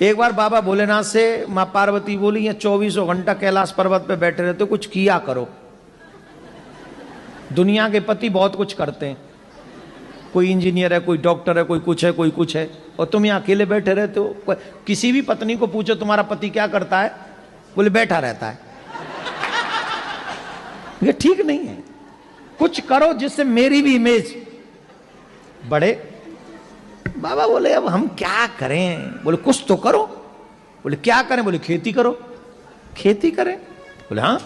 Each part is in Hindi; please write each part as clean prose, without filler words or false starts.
एक बार बाबा भोलेनाथ से मां पार्वती बोली, ये 24 घंटा कैलाश पर्वत पे बैठे रहते हो, कुछ किया करो। दुनिया के पति बहुत कुछ करते हैं, कोई इंजीनियर है, कोई डॉक्टर है, कोई कुछ है, कोई कुछ है, और तुम यहाँ अकेले बैठे रहते हो। किसी भी पत्नी को पूछो तुम्हारा पति क्या करता है, बोले बैठा रहता है। ये ठीक नहीं है, कुछ करो जिससे मेरी भी इमेज बढ़े। बाबा बोले अब हम क्या करें? बोले कुछ तो करो। बोले क्या करें? बोले खेती करो। खेती करें? बोले हाँ।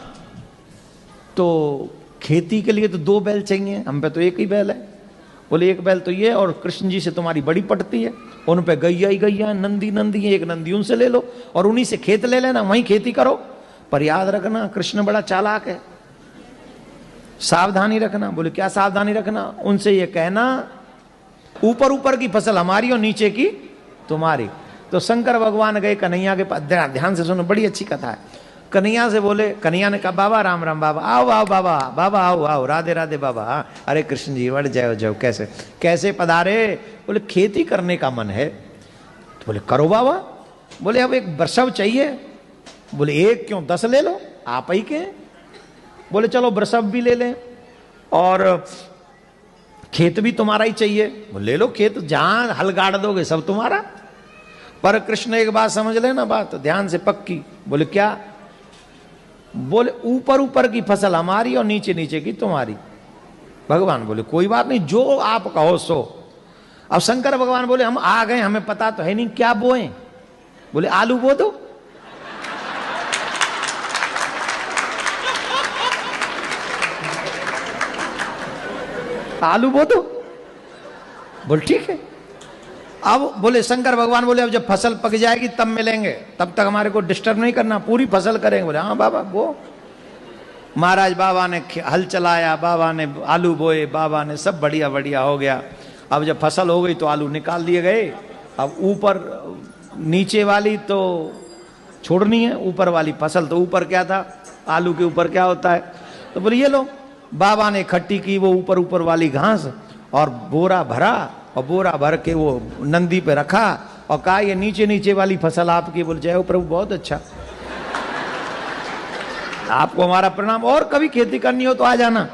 तो खेती के लिए तो 2 बैल चाहिए, हम पे तो एक ही बैल है। बोले एक बैल तो ये, और कृष्ण जी से तुम्हारी बड़ी पटती है, उन पे गैया ही गैया, नंदी नंदी है, एक नंदी उनसे ले लो और उन्हीं से खेत ले लेना, वहीं खेती करो। पर याद रखना कृष्ण बड़ा चालाक है, सावधानी रखना। बोले क्या सावधानी रखना? उनसे ये कहना ऊपर ऊपर की फसल हमारी और नीचे की तुम्हारी। तो शंकर भगवान गए कन्हैया के पास, ध्यान से सुनो, बड़ी अच्छी कथा है। कन्हैया से बोले, कन्हैया ने कहा बाबा राम राम। बाबा आओ आओ बाबा, बाबा आओ आओ, राधे राधे बाबा। अरे कृष्ण जी बढ़ जाओ जाओ, कैसे कैसे पधारे? बोले खेती करने का मन है। तो बोले करो बाबा। बोले अब एक वृषभ चाहिए। बोले एक क्यों, 10 ले लो, आप ही के। बोले चलो वृषभ भी ले लें और खेत भी तुम्हारा ही चाहिए। बोले ले लो खेत, जहां हल गाड़ दोगे सब तुम्हारा। पर कृष्ण एक बात समझ लेना, बात ध्यान से पक्की। बोले क्या? बोले ऊपर ऊपर की फसल हमारी और नीचे नीचे की तुम्हारी। भगवान बोले कोई बात नहीं, जो आप कहो सो। अब शंकर भगवान बोले हम आ गए, हमें पता तो है नहीं क्या बोए। बोले आलू बो दो। आलू बो दो। बोले ठीक है। अब बोले शंकर भगवान बोले अब जब फसल पक जाएगी तब मिलेंगे, तब तक हमारे को डिस्टर्ब नहीं करना, पूरी फसल करेंगे। बोले हाँ बाबा वो। महाराज बाबा ने हल चलाया, बाबा ने आलू बोए, बाबा ने सब बढ़िया बढ़िया हो गया। अब जब फसल हो गई तो आलू निकाल दिए गए। अब ऊपर नीचे वाली तो छोड़नी है, ऊपर वाली फसल। तो ऊपर क्या था, आलू के ऊपर क्या होता है? तो बोले ये लो। बाबा ने इकट्ठी की वो ऊपर ऊपर वाली घास और बोरा भरा, और बोरा भर के वो नंदी पे रखा और कहा ये नीचे नीचे वाली फसल आपकी। बोले जय हो प्रभु, बहुत अच्छा, आपको हमारा प्रणाम, और कभी खेती करनी हो तो आ जाना।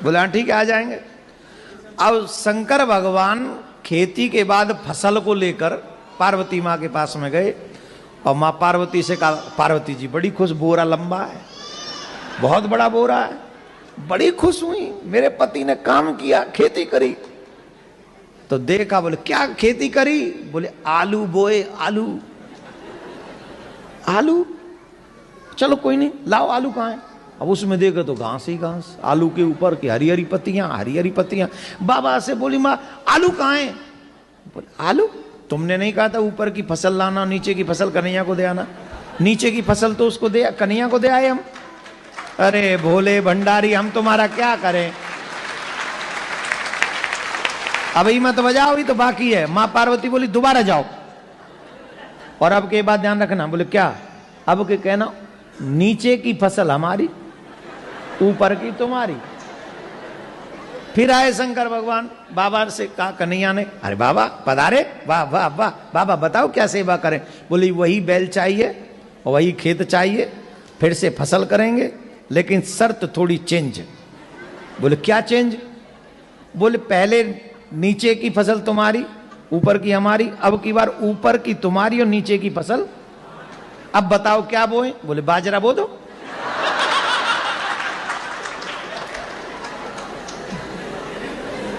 बोले हाँ ठीक है, आ जाएंगे। अब शंकर भगवान खेती के बाद फसल को लेकर पार्वती माँ के पास में गए और माँ पार्वती से कहा, पार्वती जी बड़ी खुश, बोरा लंबा है, बहुत बड़ा बोरा है। बड़ी खुश हुई, मेरे पति ने काम किया, खेती करी। तो देखा, बोले क्या खेती करी? बोले आलू बोए। आलू आलू, चलो कोई नहीं, लाओ आलू कहाँ है? अब उसमें देखो तो घास ही घास, आलू के ऊपर की हरी हरी पत्तियां, हरी हरी पत्तियां। बाबा से बोली माँ आलू कहाँ है? बोले आलू, तुमने नहीं कहा था ऊपर की फसल लाना, नीचे की फसल कन्हैया को दे आना? नीचे की फसल तो उसको दे, कन्हैया को दे आए हम। अरे भोले भंडारी, हम तुम्हारा क्या करें? अब ही मत बजाओ, अभी तो बाकी है। मां पार्वती बोली दोबारा जाओ, और अब के बाद ध्यान रखना। बोले क्या? अब के कहना नीचे की फसल हमारी, ऊपर की तुम्हारी। फिर आए शंकर भगवान, बाबा से कहा कन्हैया ने, अरे बाबा पधारे, वाह वाह वाह, बाबा बताओ क्या सेवा करें? बोली वही बैल चाहिए और वही खेत चाहिए, फिर से फसल करेंगे, लेकिन शर्त थोड़ी चेंज। बोले क्या चेंज? बोले पहले नीचे की फसल तुम्हारी, ऊपर की हमारी, अब की बार ऊपर की तुम्हारी और नीचे की फसल। अब बताओ क्या बोए? बोले बाजरा बो दो।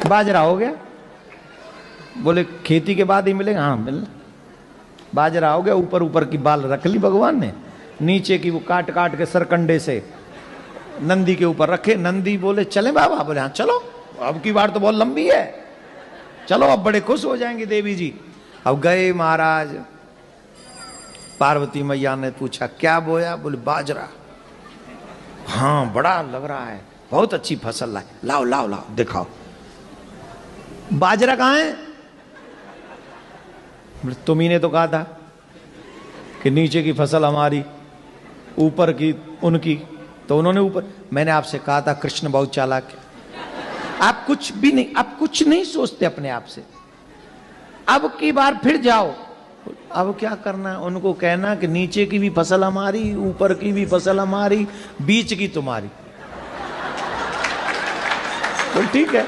बाजरा हो गया। बोले खेती के बाद ही मिलेगा? हाँ मिलना। बाजरा हो गया, ऊपर ऊपर की बाल रख ली भगवान ने, नीचे की वो काट काट के सरकंडे से नंदी के ऊपर रखे। नंदी बोले चले बाबा? बोले हाँ चलो, अब की बार तो बहुत लंबी है, चलो अब बड़े खुश हो जाएंगे देवी जी। अब गए महाराज, पार्वती मैया ने पूछा क्या बोया? बोले बाजरा। हाँ बड़ा लग रहा है, बहुत अच्छी फसल लाए, लाओ लाओ लाओ दिखाओ। बाजरा कहाँ है? तुम्ही ने तो कहा था कि नीचे की फसल हमारी, ऊपर की उनकी, तो उन्होंने ऊपर। मैंने आपसे कहा था कृष्ण बहुत चालाक है, आप कुछ भी नहीं, आप कुछ नहीं सोचते अपने आप से। अब की बार फिर जाओ। अब क्या करना है? उनको कहना कि नीचे की भी फसल हमारी, ऊपर की भी फसल हमारी, बीच की तुम्हारी। तो ठीक है।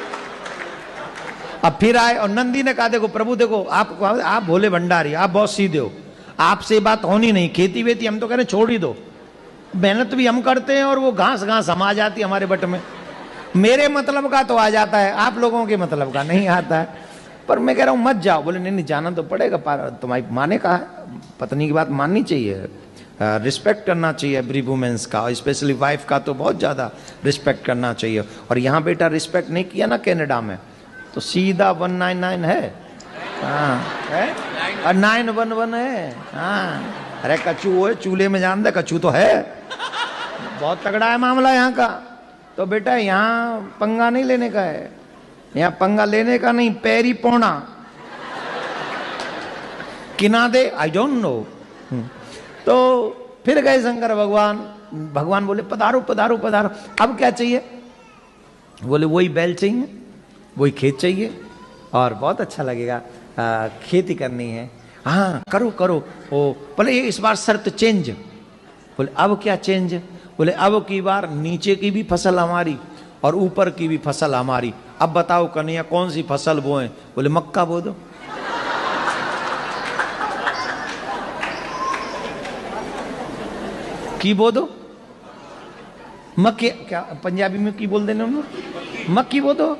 अब फिर आए और नंदी ने कहा देखो प्रभु देखो, आप भोले भंडारी, आप बहुत सीधे हो, आपसे बात होनी नहीं, खेती वेती हम तो कह रहे छोड़ ही दो, मेहनत भी हम करते हैं और वो घास घास हम आ जाती है हमारे बट में, मेरे मतलब का तो आ जाता है, आप लोगों के मतलब का नहीं आता है। पर मैं कह रहा हूं मत जाओ। बोले नहीं नहीं जाना तो पड़ेगा, तुम्हारी माँ ने कहा है, पत्नी की बात माननी चाहिए, रिस्पेक्ट करना चाहिए एवरी वुमेन्स का, स्पेशली वाइफ का तो बहुत ज़्यादा रिस्पेक्ट करना चाहिए। और यहाँ बेटा रिस्पेक्ट नहीं किया ना कनाडा में तो सीधा 199 है, हाँ है, और 911 है, हाँ। अरे कच्चू वो है, चूल्हे में जान दे कच्चू तो है, बहुत तगड़ा है मामला यहाँ का। तो बेटा यहाँ पंगा नहीं लेने का है, यहाँ पंगा लेने का नहीं, पैरी पौना किना दे, आई डोंट नो। तो फिर गए शंकर भगवान, भगवान बोले पधारो पधारो पधारो, अब क्या चाहिए? बोले वही बैल चाहिए, वही खेत चाहिए और बहुत अच्छा लगेगा, खेती करनी है। हाँ करो करो। ओ बोले ये इस बार शर्त चेंज। बोले अब क्या चेंज? बोले अब की बार नीचे की भी फसल हमारी और ऊपर की भी फसल हमारी। अब बताओ कन्हैया कौन सी फसल बोए? बोले मक्का बो दो। की बो दो? मक्के क्या पंजाबी में की बोल देने उन्होंने? मक्की बो दो।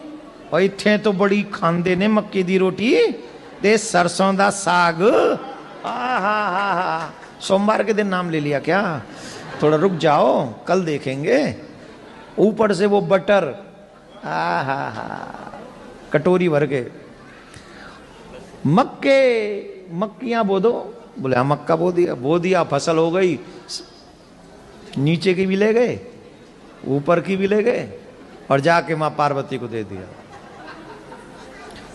और इत्थे तो बड़ी खांदे ने मक्के दी रोटी ते सरसों दा साग। हा हा हा, सोमवार के दिन नाम ले लिया क्या? थोड़ा रुक जाओ कल देखेंगे। ऊपर से वो बटर, हा हा हा, कटोरी भर के मक्के, मक्कियां बो दो। बोले हाँ मक्का बो दिया, बो दिया, फसल हो गई, नीचे की भी ले गए ऊपर की भी ले गए और जाके माँ पार्वती को दे दिया।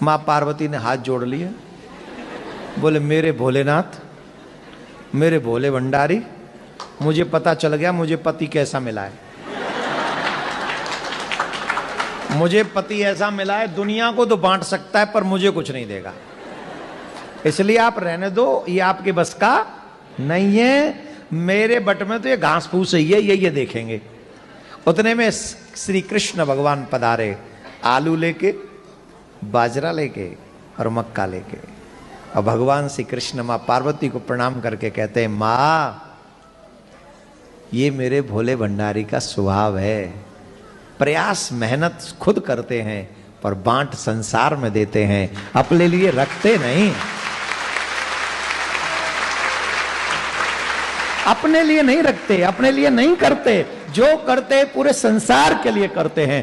माँ पार्वती ने हाथ जोड़ लिए, बोले मेरे भोलेनाथ, मेरे भोले भंडारी, मुझे पता चल गया मुझे पति कैसा मिला है। मुझे पति ऐसा मिला है दुनिया को तो बांट सकता है पर मुझे कुछ नहीं देगा, इसलिए आप रहने दो, ये आपके बस का नहीं है। मेरे बट में तो ये घास फूस ही है, ये देखेंगे। उतने में श्री कृष्ण भगवान पधारे, आलू लेके, बाजरा लेके और मक्का लेके। और भगवान श्री कृष्ण माँ पार्वती को प्रणाम करके कहते हैं माँ ये मेरे भोले भंडारी का स्वभाव है, प्रयास मेहनत खुद करते हैं पर बांट संसार में देते हैं, अपने लिए रखते नहीं, अपने लिए नहीं रखते, अपने लिए नहीं करते, जो करते पूरे संसार के लिए करते हैं।